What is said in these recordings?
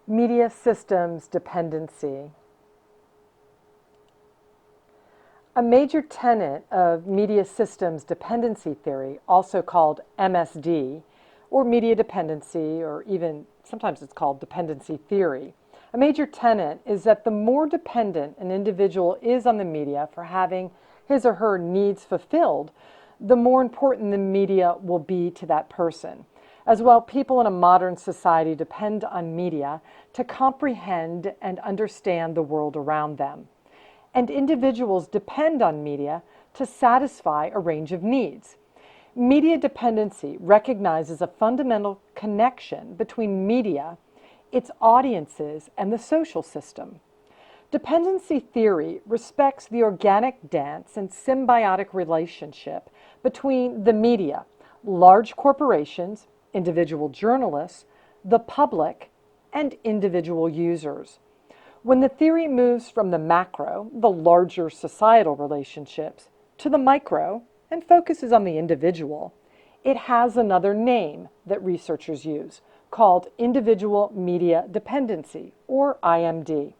Media systems dependency. A major tenet of media systems dependency theory, also called MSD, or media dependency, or even sometimes it's called dependency theory. A major tenet is that the more dependent an individual is on the media for having his or her needs fulfilled, the more important the media will be to that person. As well, people in a modern society depend on media to comprehend and understand the world around them. And individuals depend on media to satisfy a range of needs. Media dependency recognizes a fundamental connection between media, its audiences, and the social system. Dependency theory respects the organic dance and symbiotic relationship between the media, large corporations, individual journalists, the public, and individual users. When the theory moves from the macro, the larger societal relationships, to the micro and focuses on the individual, it has another name that researchers use, called individual media dependency, or IMD.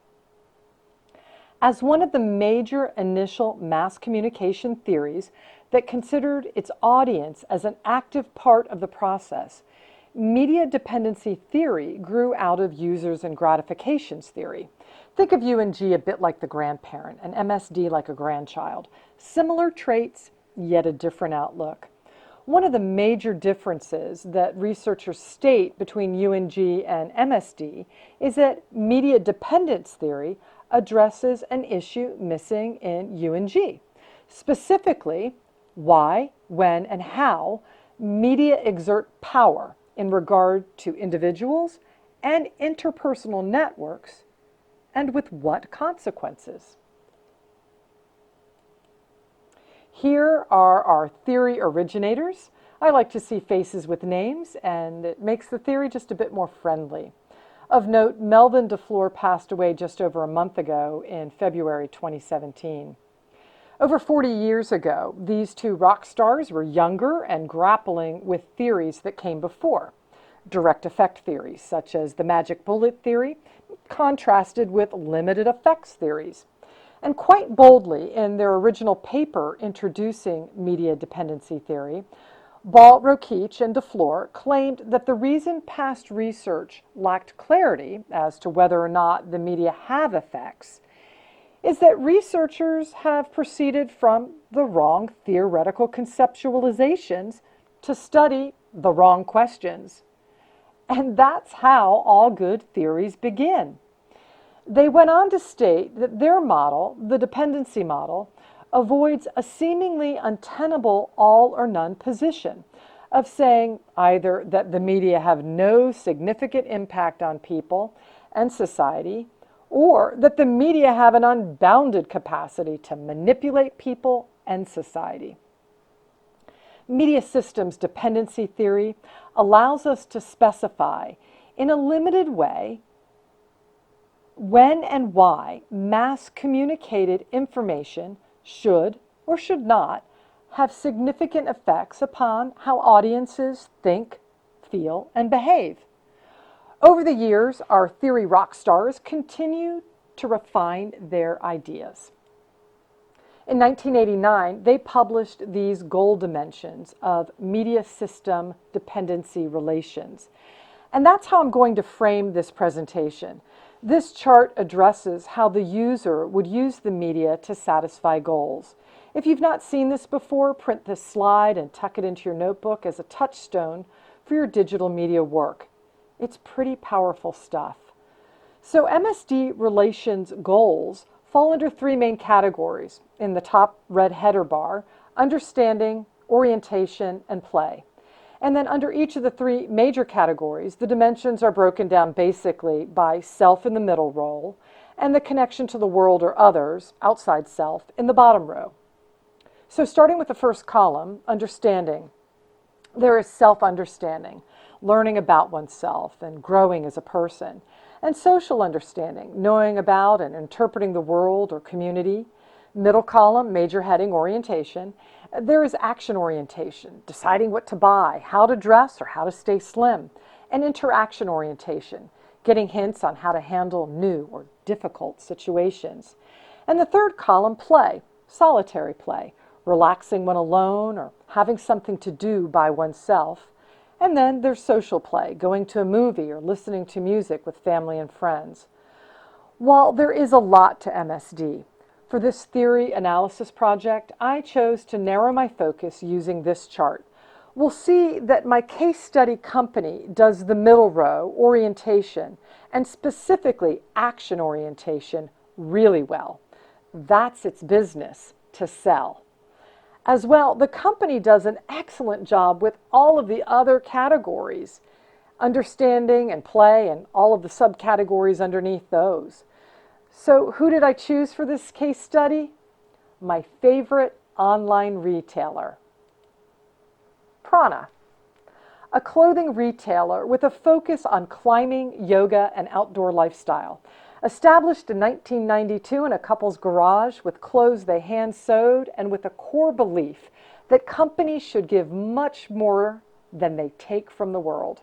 As one of the major initial mass communication theories that considered its audience as an active part of the process, media dependency theory grew out of users and gratifications theory. Think of UNG a bit like the grandparent, and MSD like a grandchild. Similar traits, yet a different outlook. One of the major differences that researchers state between UNG and MSD is that media dependence theory addresses an issue missing in UNG. Specifically, why, when, and how media exert power in regard to individuals and interpersonal networks, and with what consequences. Here are our theory originators. I like to see faces with names, and it makes the theory just a bit more friendly. Of note, Melvin DeFleur passed away just over a month ago in February 2017. Over 40 years ago, these two rock stars were younger and grappling with theories that came before. Direct effect theories, such as the magic bullet theory, contrasted with limited effects theories. And quite boldly, in their original paper introducing media dependency theory, Ball-Rokeach and DeFleur claimed that the reason past research lacked clarity as to whether or not the media have effects is that researchers have proceeded from the wrong theoretical conceptualizations to study the wrong questions. And that's how all good theories begin. They went on to state that their model, the dependency model, avoids a seemingly untenable all or none position of saying either that the media have no significant impact on people and society, or that the media have an unbounded capacity to manipulate people and society. Media systems dependency theory allows us to specify in a limited way when and why mass communicated information should or should not have significant effects upon how audiences think, feel, and behave. Over the years, our theory rock stars continue to refine their ideas. In 1989, they published these goal dimensions of media system dependency relations. And that's how I'm going to frame this presentation. This chart addresses how the user would use the media to satisfy goals. If you've not seen this before, print this slide and tuck it into your notebook as a touchstone for your digital media work. It's pretty powerful stuff. So MSD relations goals fall under three main categories in the top red header bar: understanding, orientation, and play. And then under each of the three major categories, the dimensions are broken down basically by self in the middle row and the connection to the world or others, outside self, in the bottom row. So starting with the first column, understanding, there is self-understanding, learning about oneself and growing as a person, and social understanding, knowing about and interpreting the world or community. Middle column, major heading, orientation. There is action orientation, deciding what to buy, how to dress, or how to stay slim. And interaction orientation, getting hints on how to handle new or difficult situations. And the third column, play, solitary play, relaxing when alone or having something to do by oneself. And then there's social play, going to a movie or listening to music with family and friends. While there is a lot to MSD, for this theory analysis project, I chose to narrow my focus using this chart. We'll see that my case study company does the middle row, orientation, and specifically action orientation, really well. That's its business, to sell. As well, the company does an excellent job with all of the other categories, understanding and play and all of the subcategories underneath those. So who did I choose for this case study? My favorite online retailer, prAna, a clothing retailer with a focus on climbing, yoga, and outdoor lifestyle. Established in 1992 in a couple's garage with clothes they hand-sewed and with a core belief that companies should give much more than they take from the world.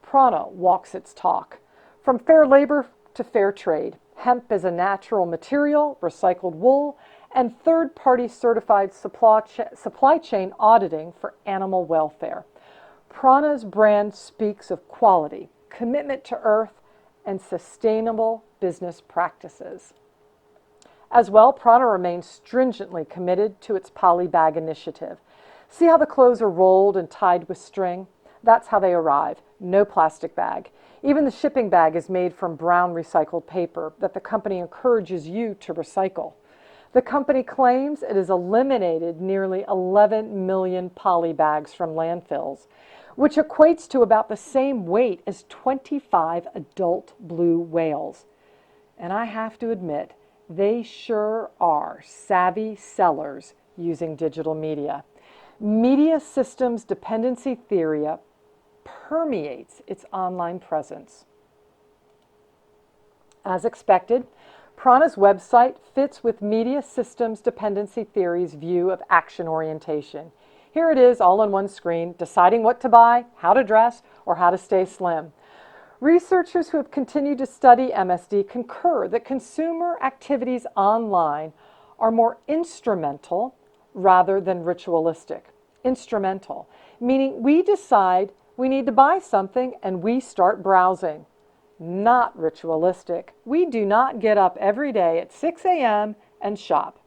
prAna walks its talk. From fair labor to fair trade, hemp is a natural material, recycled wool, and third-party certified supply chain auditing for animal welfare. prAna's brand speaks of quality, commitment to earth, and sustainable business practices. As well, prAna remains stringently committed to its polybag initiative. See how the clothes are rolled and tied with string? That's how they arrive. No plastic bag. Even the shipping bag is made from brown recycled paper that the company encourages you to recycle. The company claims it has eliminated nearly 11 million poly bags from landfills, which equates to about the same weight as 25 adult blue whales. And I have to admit, they sure are savvy sellers using digital media. Media systems dependency theory permeates its online presence. As expected, prAna's website fits with media systems dependency theory's view of action orientation. Here it is all on one screen, deciding what to buy, how to dress, or how to stay slim. Researchers who have continued to study MSD concur that consumer activities online are more instrumental rather than ritualistic. Instrumental, meaning we decide we need to buy something and we start browsing. Not ritualistic. We do not get up every day at 6 a.m. and shop.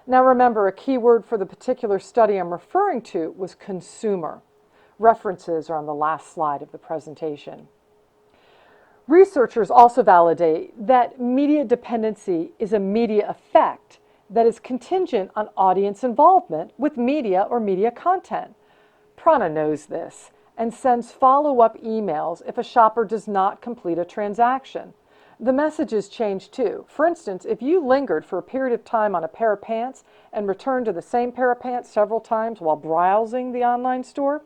Now remember, a key word for the particular study I'm referring to was consumer. References are on the last slide of the presentation. Researchers also validate that media dependency is a media effect that is contingent on audience involvement with media or media content. prAna knows this and sends follow-up emails if a shopper does not complete a transaction. The messages change too. For instance, if you lingered for a period of time on a pair of pants and returned to the same pair of pants several times while browsing the online store,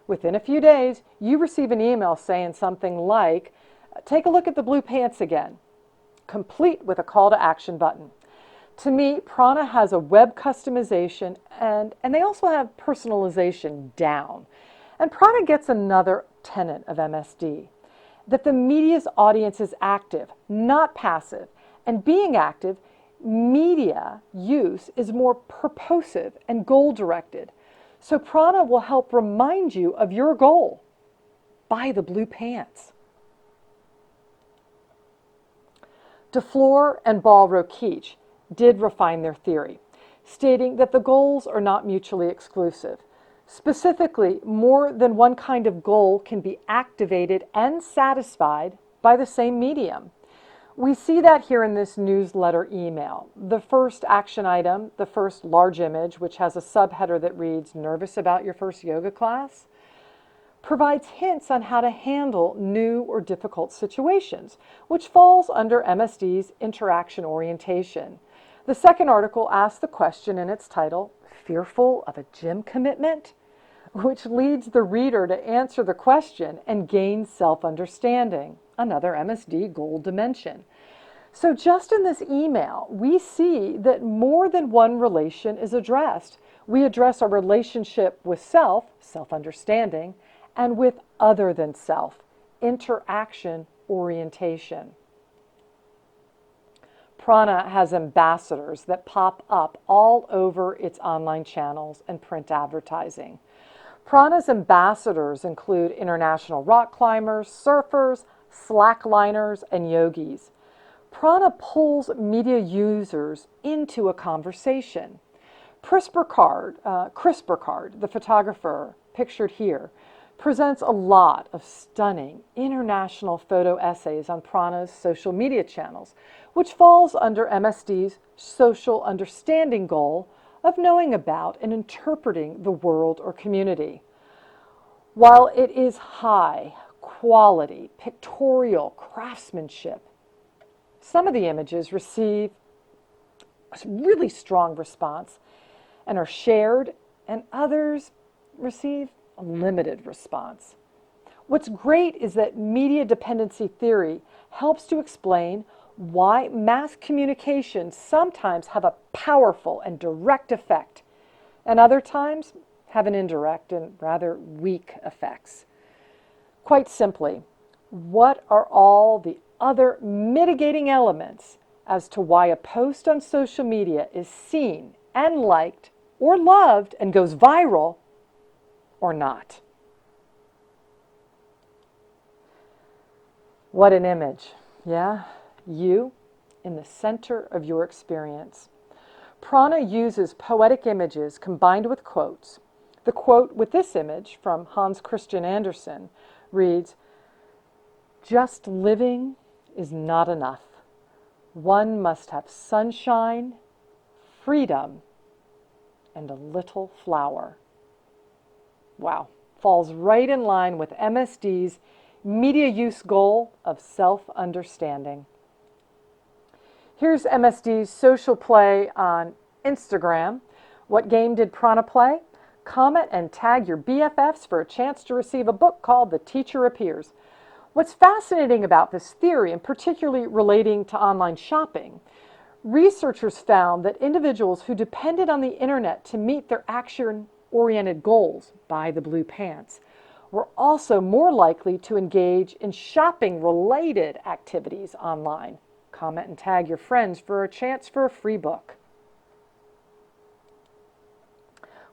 within a few days, you receive an email saying something like, "Take a look at the blue pants again," complete with a call to action button. To me, prAna has a web customization and they also have personalization down. And prAna gets another tenet of MSD, that the media's audience is active, not passive. And being active, media use is more purposive and goal-directed. So prAna will help remind you of your goal. Buy the blue pants. DeFleur and ball-rokeach did refine their theory, stating that the goals are not mutually exclusive. Specifically, more than one kind of goal can be activated and satisfied by the same medium. We see that here in this newsletter email. The first action item, the first large image, which has a subheader that reads, "Nervous about your first yoga class?" provides hints on how to handle new or difficult situations, which falls under MSD's interaction orientation. The second article asks the question in its title, "Fearful of a gym commitment?" which leads the reader to answer the question and gain self-understanding, another MSD goal dimension. So just in this email, we see that more than one relation is addressed. We address our relationship with self, self-understanding, and with other than self, interaction orientation. prAna has ambassadors that pop up all over its online channels and print advertising. prAna's ambassadors include international rock climbers, surfers, slackliners, and yogis. prAna pulls media users into a conversation. Chris Burkard, the photographer pictured here, presents a lot of stunning international photo essays on prAna's social media channels, which falls under MSD's social understanding goal of knowing about and interpreting the world or community. While it is high quality pictorial craftsmanship, some of the images receive a really strong response and are shared, and others receive a limited response. What's great is that media dependency theory helps to explain why mass communications sometimes have a powerful and direct effect, and other times have an indirect and rather weak effects. Quite simply, what are all the other mitigating elements as to why a post on social media is seen and liked or loved and goes viral or not? What an image, yeah? You in the center of your experience. prAna uses poetic images combined with quotes. The quote with this image from Hans Christian Andersen reads, "Just living is not enough. One must have sunshine, freedom, and a little flower." Wow, falls right in line with MSD's media use goal of self-understanding. Here's MSD's social play on Instagram. What game did prAna play? Comment and tag your BFFs for a chance to receive a book called The Teacher Appears. What's fascinating about this theory, and particularly relating to online shopping, researchers found that individuals who depended on the internet to meet their action-oriented goals, buy the blue pants, were also more likely to engage in shopping-related activities online. Comment and tag your friends for a chance for a free book.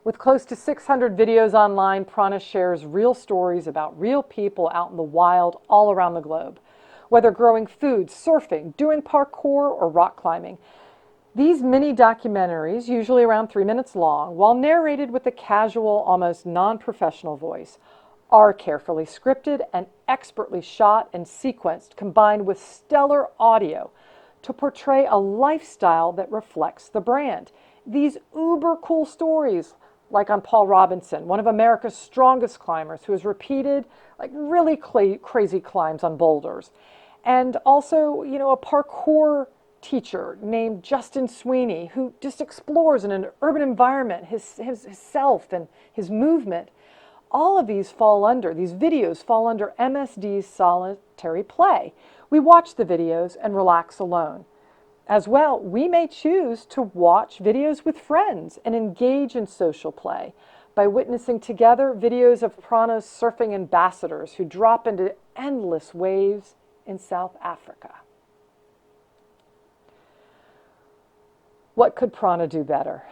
With close to 600 videos online, prAna shares real stories about real people out in the wild all around the globe. Whether growing food, surfing, doing parkour, or rock climbing, these mini documentaries, usually around 3 minutes long, while narrated with a casual, almost non-professional voice, are carefully scripted and expertly shot and sequenced, combined with stellar audio to portray a lifestyle that reflects the brand. These uber cool stories, like on Paul Robinson, one of America's strongest climbers who has repeated really crazy climbs on boulders. And also, a parkour teacher named Justin Sweeney, who just explores in an urban environment his self and his movement. All of these videos fall under MSD's solitary play. We watch the videos and relax alone. As well, we may choose to watch videos with friends and engage in social play by witnessing together videos of prAna's surfing ambassadors who drop into endless waves in South Africa. What could prAna do better?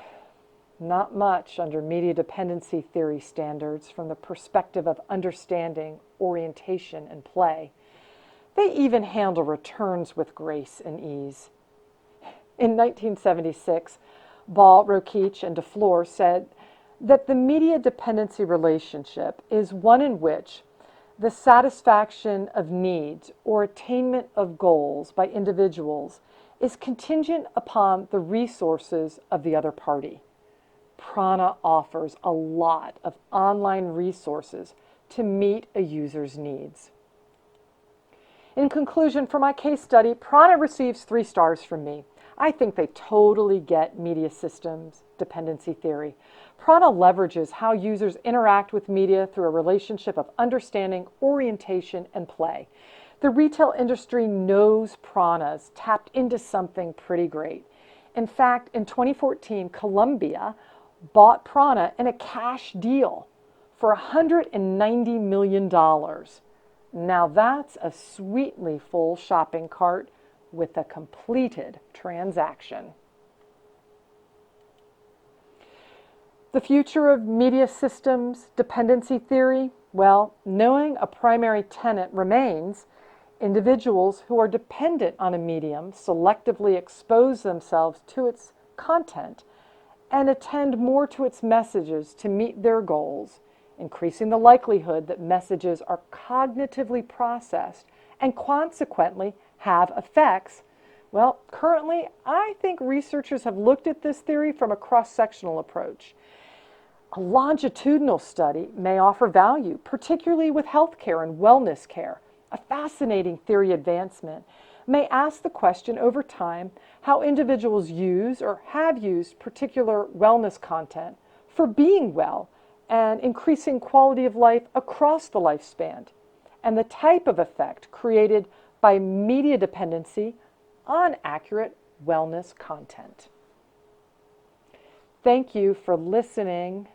Not much under media dependency theory standards from the perspective of understanding, orientation, and play. They even handle returns with grace and ease. In 1976, Ball-Rokeach and DeFleur said that the media dependency relationship is one in which the satisfaction of needs or attainment of goals by individuals is contingent upon the resources of the other party. prAna offers a lot of online resources to meet a user's needs. In conclusion, for my case study, prAna receives 3 stars from me. I think they totally get media systems dependency theory. prAna leverages how users interact with media through a relationship of understanding, orientation, and play. The retail industry knows prAna's tapped into something pretty great. In fact, in 2014, Columbia bought prAna in a cash deal for $190 million. Now that's a sweetly full shopping cart with a completed transaction. The future of media systems dependency theory? Well, knowing a primary tenet remains, individuals who are dependent on a medium selectively expose themselves to its content and attend more to its messages to meet their goals, increasing the likelihood that messages are cognitively processed and consequently have effects. Well, currently, I think researchers have looked at this theory from a cross-sectional approach. A longitudinal study may offer value, particularly with healthcare and wellness care. A fascinating theory advancement may ask the question over time how individuals use or have used particular wellness content for being well and increasing quality of life across the lifespan, and the type of effect created by media dependency on accurate wellness content. Thank you for listening.